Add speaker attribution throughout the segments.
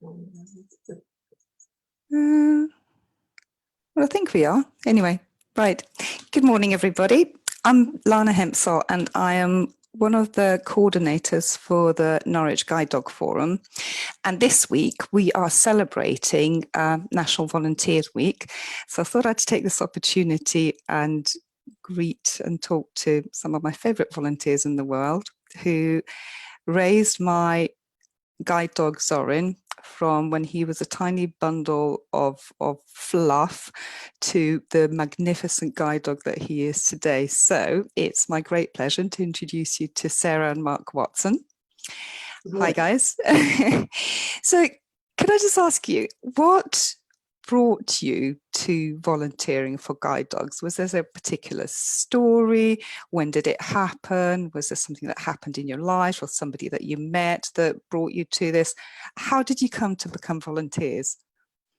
Speaker 1: Well, I think we are. Anyway, right. Good morning, everybody. I'm Lana Hempsall, and I am one of the coordinators for the Norwich Guide Dog Forum. And this week, we are celebrating National Volunteers Week. So I thought I'd take this opportunity and greet and talk to some of my favourite volunteers in the world who raised my guide dog Zorin from when he was a tiny bundle of fluff to the magnificent guide dog that he is today. So it's my great pleasure to introduce you to Sarah and Mark Watson. Hi, guys. So could I just ask you, what brought you to volunteering for guide dogs? Was there a particular story? When did it happen? Was there something that happened in your life or somebody that you met that brought you to this? How did you come to become volunteers?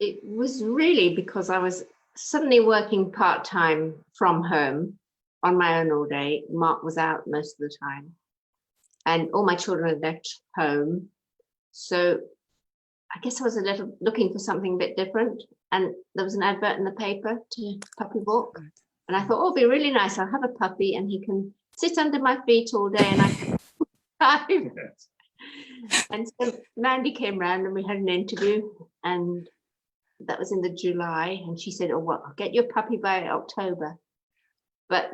Speaker 2: It was really because I was suddenly working part-time from home on my own all day. Mark was out most of the time and all my children had left home. So I guess I was a little looking for something a bit different, and there was an advert in the paper to puppy walk, and I thought, oh, it'll be really nice. I'll have a puppy and he can sit under my feet all day and I can drive. And so Mandy came round and we had an interview, and that was in the July, and she said, oh, well, I'll get your puppy by October. But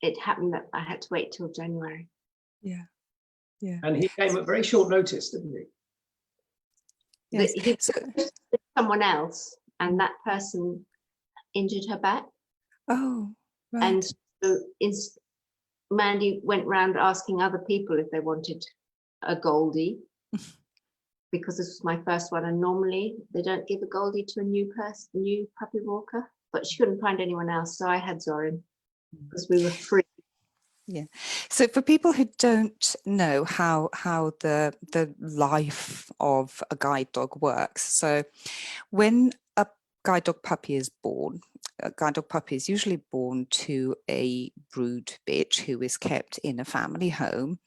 Speaker 2: it happened that I had to wait till January.
Speaker 1: Yeah.
Speaker 3: And he came at very short notice, didn't he?
Speaker 2: Yes. He was someone else, and that person injured her back.
Speaker 1: Oh, right.
Speaker 2: And so Mandy went round asking other people if they wanted a Goldie, because this was my first one, and normally they don't give a Goldie to a new puppy walker, but she couldn't find anyone else, so I had Zorin because we were free.
Speaker 1: Yeah. So for people who don't know how the life of a guide dog works, so when a guide dog puppy is born, a guide dog puppy is usually born to a brood bitch who is kept in a family home,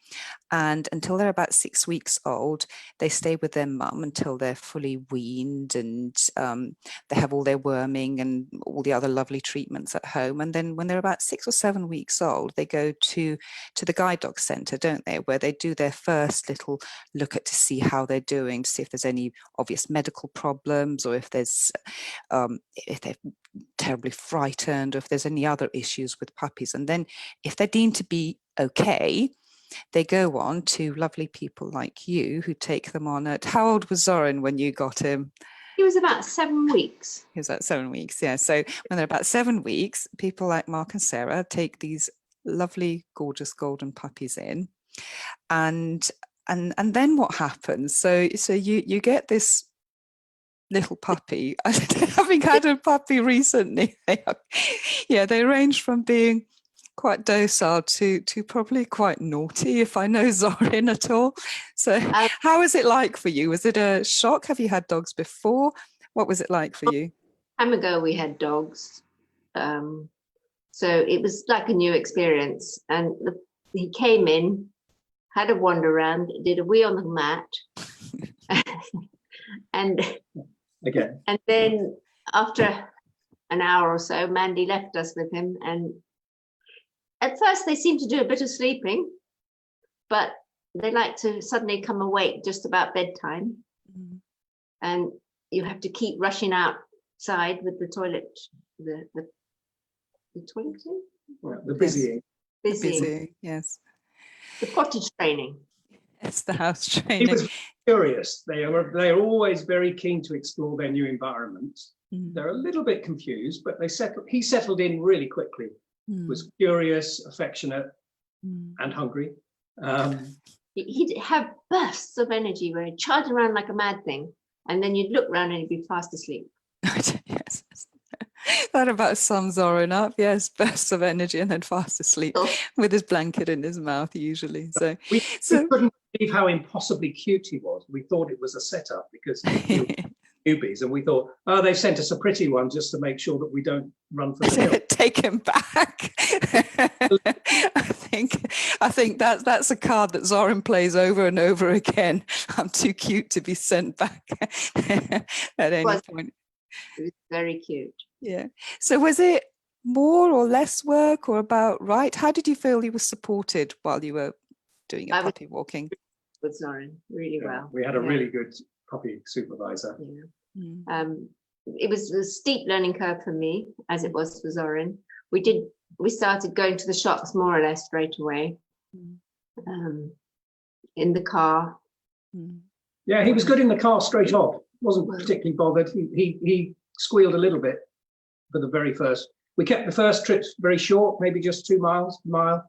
Speaker 1: and until they're about 6 weeks old, they stay with their mum until they're fully weaned, and they have all their worming and all the other lovely treatments at home. And then when they're about 6 or 7 weeks old, they go to the guide dog centre, don't they, where they do their first little look at to see how they're doing, to see if there's any obvious medical problems, or if there's if they're terribly frightened, or if there's any other issues with puppies. And then if they're deemed to be okay, they go on to lovely people like you who take them on at, how old was Zorin when you got him?
Speaker 2: He was about 7 weeks.
Speaker 1: He was about 7 weeks, yeah. So when they're about 7 weeks, people like Mark and Sarah take these lovely, gorgeous golden puppies in. And then what happens? So you get this little puppy. Having had a puppy recently, they range from being quite docile to probably quite naughty, if I know Zorin at all. So how is it like for you? Was it a shock? Have you had dogs before? What was it like for you?
Speaker 2: Time ago we had dogs, so it was like a new experience. And he came in, had a wander around, did a wee on the mat, and then after an hour or so, Mandy left us with him, and at first they seem to do a bit of sleeping, but they like to suddenly come awake just about bedtime. And you have to keep rushing outside with the toilet, the toilet,
Speaker 3: the busying.
Speaker 1: Busy, yes.
Speaker 2: The potty training.
Speaker 1: It's the house training.
Speaker 3: He was curious. They are always very keen to explore their new environments. They're a little bit confused, but he settled in really quickly. Was curious, affectionate, and hungry.
Speaker 2: He'd have bursts of energy where he'd charge around like a mad thing, and then you'd look around and he'd be fast asleep.
Speaker 1: Yes. That about sums Zorin up. Yes, bursts of energy and then fast asleep with his blanket in his mouth usually. So
Speaker 3: we couldn't believe how impossibly cute he was. We thought it was a setup because he was newbies, and we thought, oh, they've sent us a pretty one just to make sure that we don't run for the hill.
Speaker 1: Take him back. I think that's a card that Zoran plays over and over again. I'm too cute to be sent back at any point.
Speaker 2: It was very cute.
Speaker 1: Yeah. So was it more or less work, or about right? How did you feel you were supported while you were doing your puppy walking?
Speaker 2: With Zoran, really well.
Speaker 3: We had a really good puppy supervisor.
Speaker 2: Yeah. It was a steep learning curve for me, as it was for Zoran. We started going to the shops more or less straight away. In the car.
Speaker 3: Yeah, he was good in the car straight off. Wasn't particularly bothered. He squealed a little bit for the very first. We kept the first trips very short, maybe just 2 miles, mile.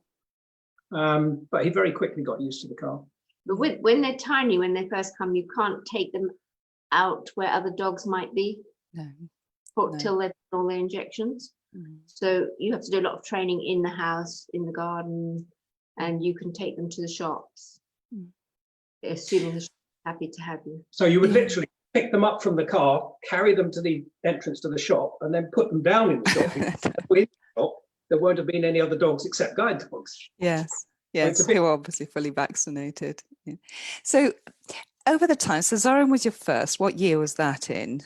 Speaker 3: But he very quickly got used to the car.
Speaker 2: But when they're tiny, when they first come, you can't take them out where other dogs might be.
Speaker 1: No.
Speaker 2: Till they've done all their injections. So you have to do a lot of training in the house, in the garden, and you can take them to the shops, assuming the shop is happy to have you.
Speaker 3: So you would literally pick them up from the car, carry them to the entrance to the shop, and then put them down in the shop. There won't have been any other dogs except guide dogs.
Speaker 1: Yes, who are obviously fully vaccinated. Yeah. So over the time, so Zoran was your first. What year was that in?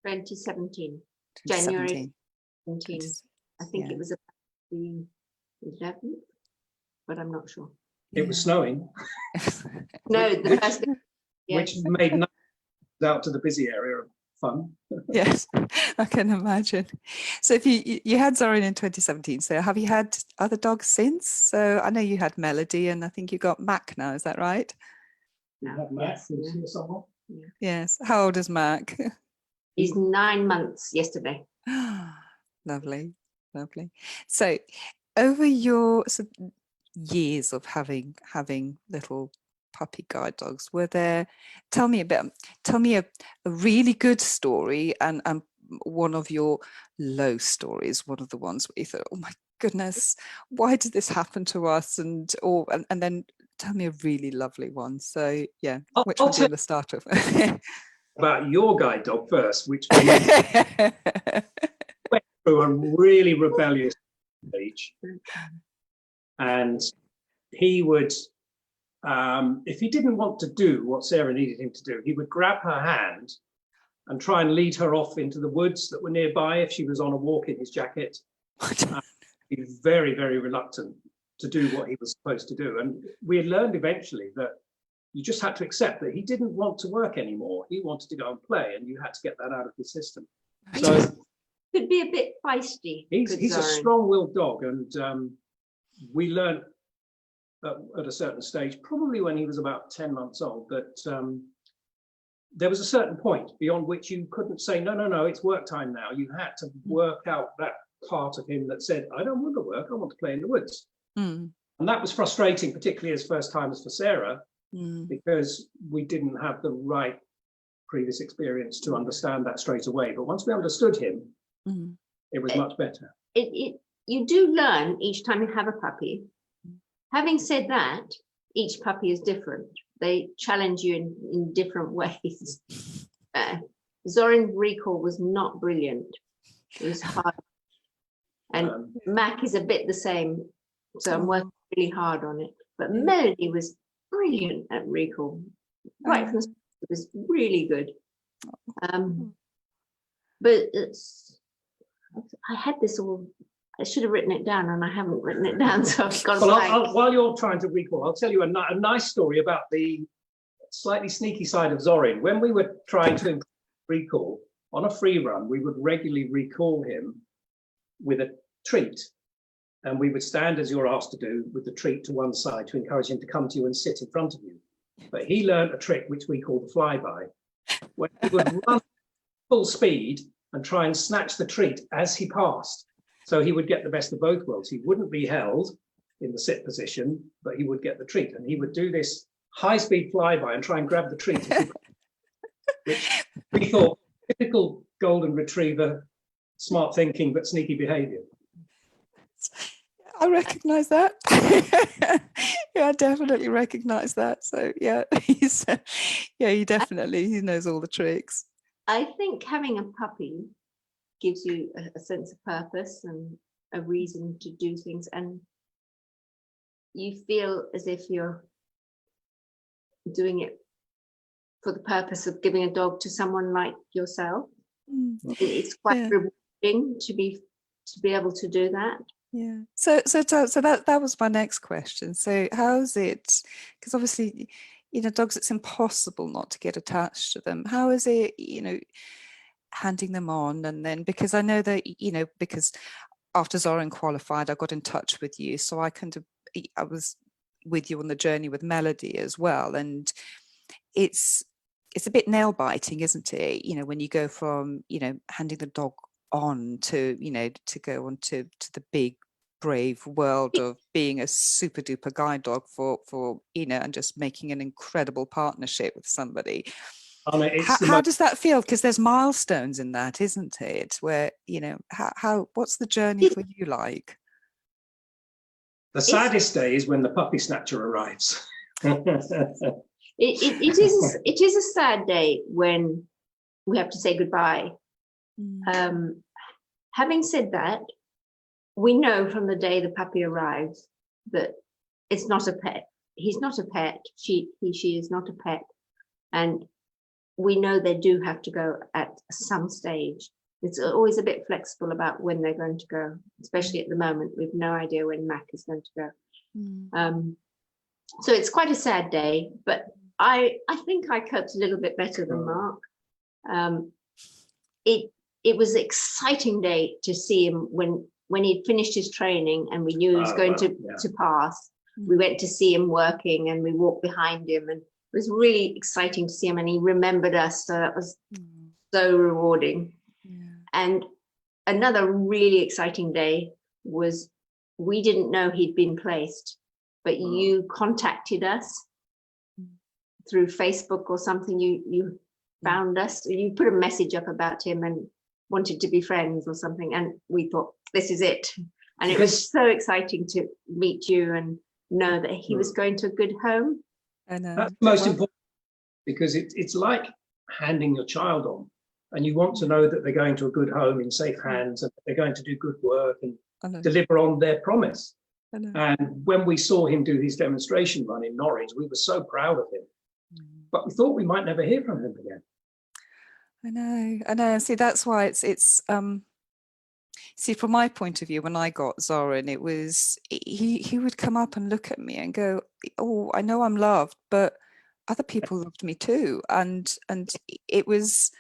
Speaker 2: 2017. January 17. I think it was the 11th, but I'm not sure.
Speaker 3: It was snowing.
Speaker 2: No, the first thing,
Speaker 3: which made no out to the busy area of fun.
Speaker 1: Yes, I can imagine. So if you had Zoran in 2017, so have you had other dogs since? So I know you had Melody, and I think you got Mac now, is that right?
Speaker 3: You have Mac,
Speaker 1: Yes. How old is Mac?
Speaker 2: He's 9 months yesterday.
Speaker 1: Lovely. So over your years of having little puppy guide dogs, tell me a really good story and one of your low stories, one of the ones where you thought, oh my goodness, why did this happen to us? And then tell me a really lovely one. So yeah, which one do you want to start with?
Speaker 3: About your guide dog first, which went through a really rebellious stage, and he would, if he didn't want to do what Sarah needed him to do, he would grab her hand and try and lead her off into the woods that were nearby if she was on a walk in his jacket. He was very, very reluctant to do what he was supposed to do, and we had learned eventually that you just had to accept that he didn't want to work anymore. He wanted to go and play, and you had to get that out of his system. So
Speaker 2: could be a bit feisty.
Speaker 3: He's a strong-willed dog, and we learned at a certain stage, probably when he was about 10 months old, that there was a certain point beyond which you couldn't say, no, it's work time now. You had to work out that part of him that said, I don't want to work, I want to play in the woods. And that was frustrating, particularly as first timers for Sarah, because we didn't have the right previous experience to understand that straight away. But once we understood him, it was much better.
Speaker 2: You do learn each time you have a puppy. Having said that, each puppy is different. They challenge you in different ways. Zoran's recall was not brilliant. It was hard. And Mac is a bit the same. So I'm working really hard on it. But Melody was brilliant at recall. Right from the start, it was really good. But I had this all, I should have written it down and I haven't written it down. So I've gone
Speaker 3: while you're trying to recall, I'll tell you a nice story about the slightly sneaky side of Zoran. When we were trying to improve recall on a free run, we would regularly recall him with a treat. And we would stand, as you're asked to do, with the treat to one side to encourage him to come to you and sit in front of you. But he learned a trick which we call the flyby, where he would run full speed and try and snatch the treat as he passed. So he would get the best of both worlds. He wouldn't be held in the sit position, but he would get the treat. And he would do this high-speed flyby and try and grab the treat. Which we thought, typical golden retriever, smart thinking, but sneaky behavior.
Speaker 1: I recognize that. Yeah, I definitely recognize that. So yeah, he knows all the tricks.
Speaker 2: I think having a puppy gives you a sense of purpose and a reason to do things, and you feel as if you're doing it for the purpose of giving a dog to someone like yourself. It's quite
Speaker 1: Yeah.
Speaker 2: rewarding to be able to do that.
Speaker 1: Yeah. So that was my next question. So how's it? Because obviously, dogs, it's impossible not to get attached to them. How is it, handing them on, and then because I know that because after Zoran qualified, I got in touch with you, so I was with you on the journey with Melody as well, and it's a bit nail biting, isn't it? When you go from handing the dog on to to go on to the big brave world of being a super duper guide dog for and just making an incredible partnership with somebody. How does that feel? Because there's milestones in that, isn't it? Where what's the journey for you like?
Speaker 3: The saddest day is when the puppy snatcher arrives.
Speaker 2: It is a sad day when we have to say goodbye. Having said that, we know from the day the puppy arrives that it's not a pet. He's not a pet. She is not a pet, and we know they do have to go at some stage. It's always a bit flexible about when they're going to go, especially at the moment. We've no idea when Mac is going to go. So it's quite a sad day, but I think I coped a little bit better than Mark. It was an exciting day to see him when he'd finished his training and we knew he was going to pass. We went to see him working and we walked behind him, and it was really exciting to see him, and he remembered us. So that was so rewarding. And another really exciting day was we didn't know he'd been placed, but you contacted us through Facebook or something. You found us, you put a message up about him and wanted to be friends or something, and we thought, this is it. And it was so exciting to meet you and know that he was going to a good home.
Speaker 1: I know.
Speaker 3: That's the most important, because it's like handing your child on, and you want to know that they're going to a good home in safe hands, and they're going to do good work and deliver on their promise. And when we saw him do his demonstration run in Norwich, we were so proud of him, but we thought we might never hear from him again.
Speaker 1: I know. See, that's why it's see, from my point of view, when I got Zoran, it was he would come up and look at me and go, "Oh, I know I'm loved, but other people loved me too." And it was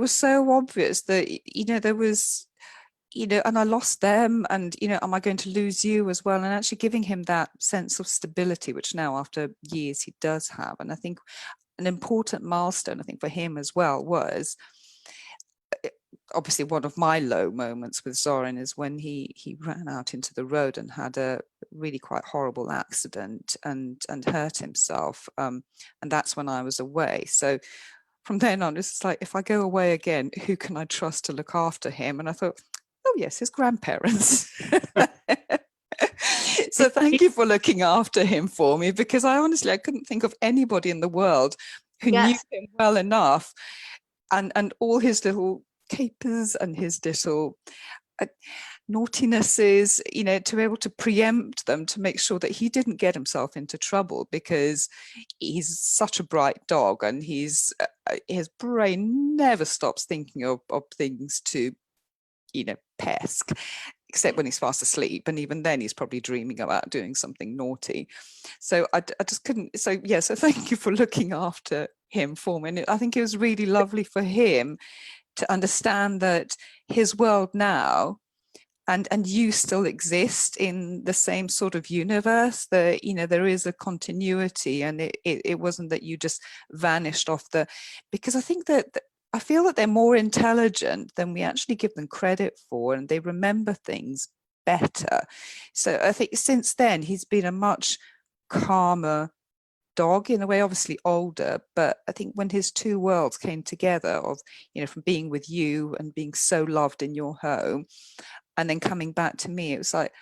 Speaker 1: so obvious that there was and I lost them, and am I going to lose you as well? And actually giving him that sense of stability, which now after years he does have. And I think an important milestone, I think, for him as well was, obviously one of my low moments with Zoran is when he ran out into the road and had a really quite horrible accident and hurt himself, and that's when I was away. So from then on, it's like, if I go away again, who can I trust to look after him? And I thought, oh yes, his grandparents. So thank you for looking after him for me, because I couldn't think of anybody in the world who knew him well enough, and all his little capers and his little naughtinesses, to be able to preempt them, to make sure that he didn't get himself into trouble, because he's such a bright dog, and his brain never stops thinking of things to pesk, except when he's fast asleep, and even then he's probably dreaming about doing something naughty. So I just couldn't. So so thank you for looking after him for me. And I think it was really lovely for him to understand that his world now and you still exist in the same sort of universe, that there is a continuity, and it wasn't that you just vanished off because I think that I feel that they're more intelligent than we actually give them credit for, and they remember things better. So I think since then he's been a much calmer dog, in a way, obviously older, but I think when his two worlds came together, of from being with you and being so loved in your home, and then coming back to me, it was like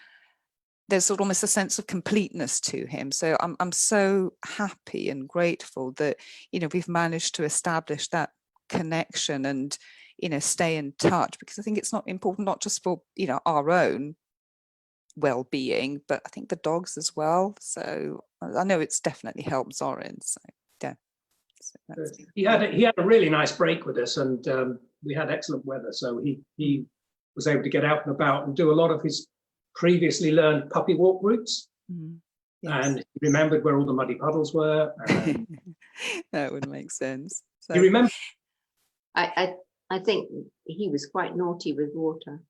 Speaker 1: there's almost a sense of completeness to him. So I'm so happy and grateful that we've managed to establish that connection and, stay in touch, because I think it's not important, not just for, our own well-being, but I think the dogs as well. So I know it's definitely helped Zorin. So yeah. So
Speaker 3: he had a really nice break with us, and we had excellent weather, so he was able to get out and about and do a lot of his previously learned puppy walk routes. Yes. And he remembered where all the muddy puddles were.
Speaker 1: That would make sense. So
Speaker 3: you remember?
Speaker 2: I think he was quite naughty with water.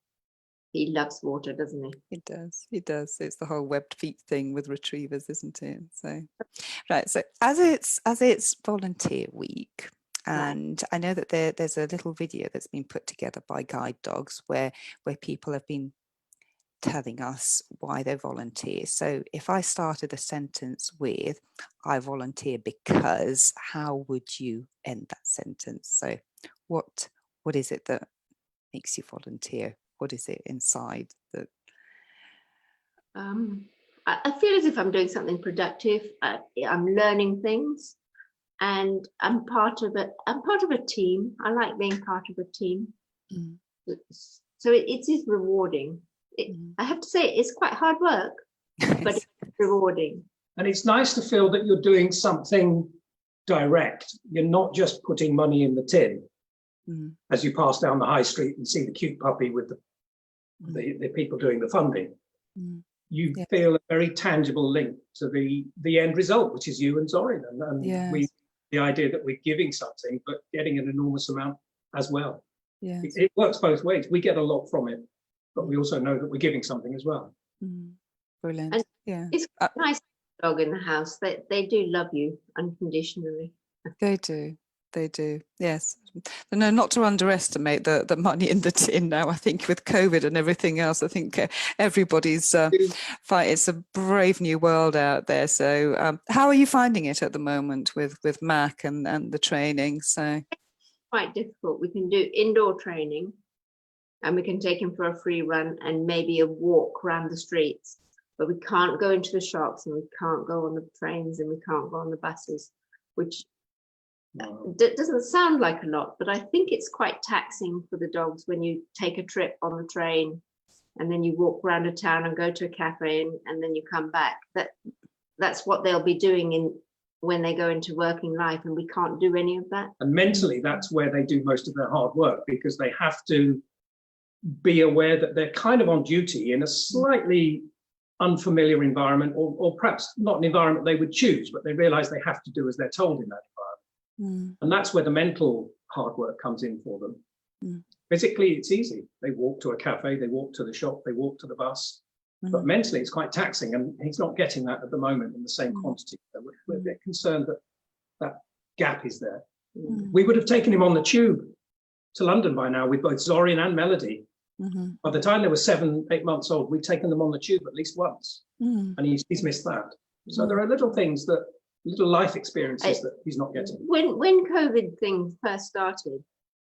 Speaker 2: He loves water, doesn't he?
Speaker 1: He does. It's the whole webbed feet thing with retrievers, isn't it? So, right. So as it's volunteer week, and I know that there's a little video that's been put together by Guide Dogs where people have been telling us why they volunteer. So if I started a sentence with, I volunteer because, how would you end that sentence? So what is it that makes you volunteer? What is it inside that?
Speaker 2: I feel as if I'm doing something productive. I'm learning things, and I'm part of a team. I like being part of a team. So it is rewarding. I have to say, it's quite hard work, but it's rewarding.
Speaker 3: And it's nice to feel that you're doing something direct. You're not just putting money in the tin as you pass down the high street and see the cute puppy with the people doing the funding. You feel a very tangible link to the end result, which is you and Zorin. And the idea that we're giving something, but getting an enormous amount as well. It works both ways. We get a lot from it, but we also know that we're giving something as well.
Speaker 1: Brilliant.
Speaker 2: And it's nice dog in the house. They do love you unconditionally.
Speaker 1: They do. Yes. No, not to underestimate the money in the tin now. I think with COVID and everything else, I think everybody's fight. It's a brave new world out there. So how are you finding it at the moment with Mac and the training? So
Speaker 2: quite difficult. We can do indoor training, and we can take him for a free run and maybe a walk around the streets, but we can't go into the shops, and we can't go on the trains, and we can't go on the buses, which doesn't sound like a lot, but I think it's quite taxing for the dogs when you take a trip on the train and then you walk around a town and go to a cafe and then you come back. That's what they'll be doing when they go into working life, and we can't do any of that.
Speaker 3: And mentally, that's where they do most of their hard work, because they have to be aware that they're kind of on duty in a slightly unfamiliar environment, or perhaps not an environment they would choose, but they realize they have to do as they're told in that environment. And that's where the mental hard work comes in for them. Physically, it's easy. They walk to a cafe, they walk to the shop, they walk to the bus. But mentally, it's quite taxing, and he's not getting that at the moment in the same quantity. So we're a bit concerned that gap is there. We would have taken him on the tube to London by now with both Zorin and Melody. By the time they were 7-8 months old, we'd taken them on the tube at least once, and he's missed that. So there are little things little life experiences that he's not getting.
Speaker 2: When COVID thing first started,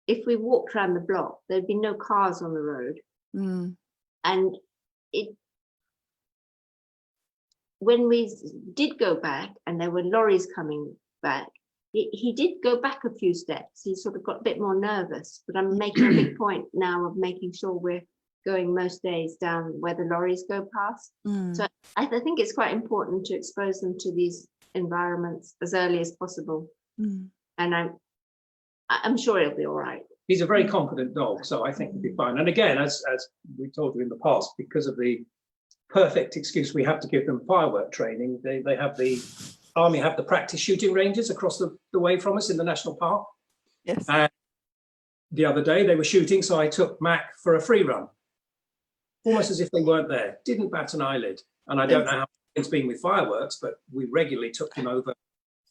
Speaker 2: if we walked around the block, there'd be no cars on the road. And when we did go back and there were lorries coming back, he did go back a few steps. He sort of got a bit more nervous, but I'm making a big point now of making sure we're going most days down where the lorries go past. So I think it's quite important to expose them to these environments as early as possible. And I'm sure he'll be all right.
Speaker 3: He's a very confident dog, so I think he'll be fine. And again, as we told you in the past, because of the perfect excuse we have to give them firework training, they have the Army have the practice shooting ranges across the way from us in the national park.
Speaker 1: Yes.
Speaker 3: And the other day they were shooting, so I took Mac for a free run, almost as if they weren't there. Didn't bat an eyelid. And I don't know how it's been with fireworks, but we regularly took him over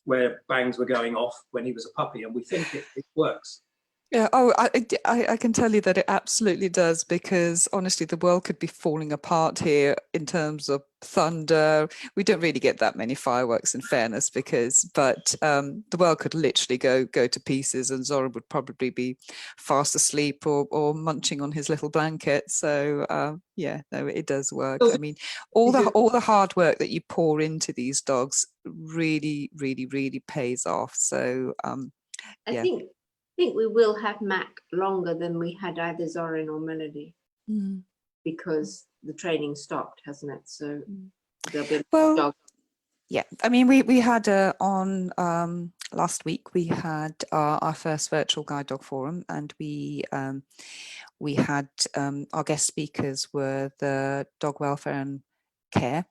Speaker 3: where bangs were going off when he was a puppy, and we think it works.
Speaker 1: Yeah, I can tell you that it absolutely does, because honestly, the world could be falling apart here in terms of thunder. We don't really get that many fireworks, in fairness, but the world could literally go to pieces, and Zorin would probably be fast asleep or munching on his little blanket. So yeah, no, it does work. I mean, all the hard work that you pour into these dogs really, really, really pays off. So
Speaker 2: I think think we will have Mac longer than we had either Zorin or Melody because the training stopped, hasn't it? So there'll be
Speaker 1: Well,
Speaker 2: dog.
Speaker 1: yeah, I mean, we had on last week, we had our first virtual guide dog forum, and we had our guest speakers were the dog welfare and care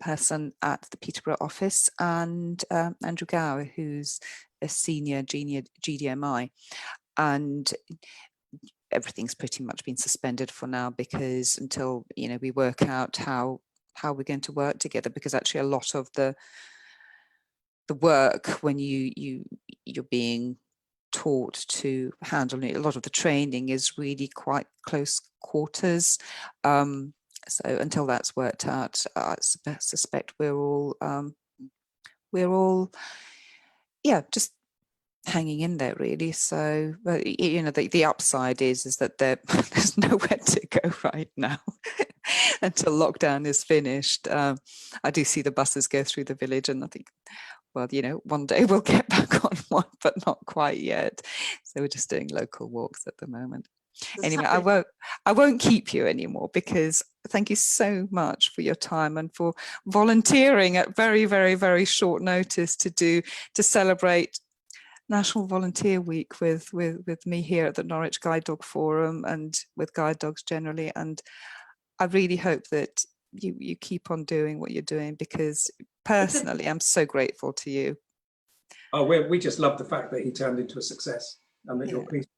Speaker 1: person at the Peterborough office, and Andrew Gower, who's a senior GDMI, and everything's pretty much been suspended for now because until we work out how we're going to work together, because actually a lot of the work when you're being taught to handle it, a lot of the training is really quite close quarters. So until that's worked out, I suspect we're all just hanging in there really. So but the upside is that there's nowhere to go right now until lockdown is finished. I do see the buses go through the village, and I think, well, one day we'll get back on one, but not quite yet. So we're just doing local walks at the moment. Anyway, I won't keep you anymore, because thank you so much for your time and for volunteering at very, very, very short notice to celebrate National Volunteer Week with me here at the Norwich Guide Dog Forum and with guide dogs generally. And I really hope that you keep on doing what you're doing, because personally I'm so grateful to you.
Speaker 3: Oh, we just love the fact that he turned into a success and that you're pleased.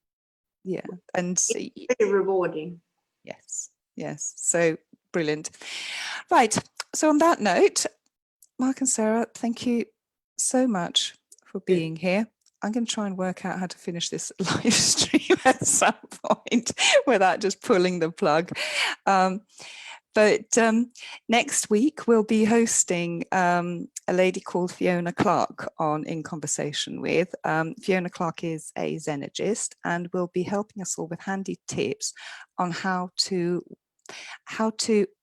Speaker 1: Yeah, and
Speaker 2: It's very rewarding.
Speaker 1: yes, so brilliant. Right, so on that note, Mark and Sarah, thank you so much for being here. I'm going to try and work out how to finish this live stream at some point without just pulling the plug. But next week we'll be hosting a lady called Fiona Clark on In Conversation With. Fiona Clark is a xenologist and will be helping us all with handy tips on how to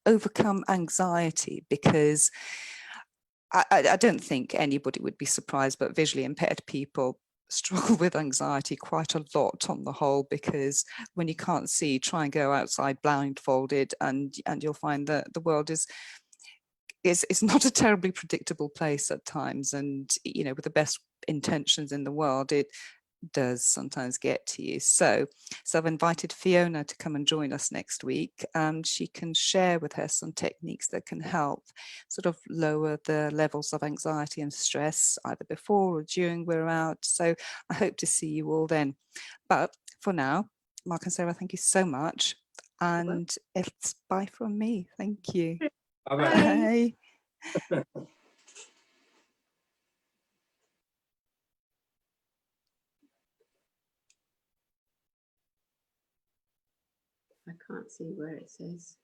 Speaker 1: overcome anxiety, because I don't think anybody would be surprised, but visually impaired people struggle with anxiety quite a lot on the whole, because when you can't see, try and go outside blindfolded, and you'll find that the world is not a terribly predictable place at times. And with the best intentions in the world, it does sometimes get to you. So I've invited Fiona to come and join us next week, and she can share with her some techniques that can help sort of lower the levels of anxiety and stress either before or during we're out. So I hope to see you all then. But for now, Mark and Sarah, thank you so much, and it's bye from me. Thank you.
Speaker 3: Bye.
Speaker 1: Bye.
Speaker 2: I can't see where it says.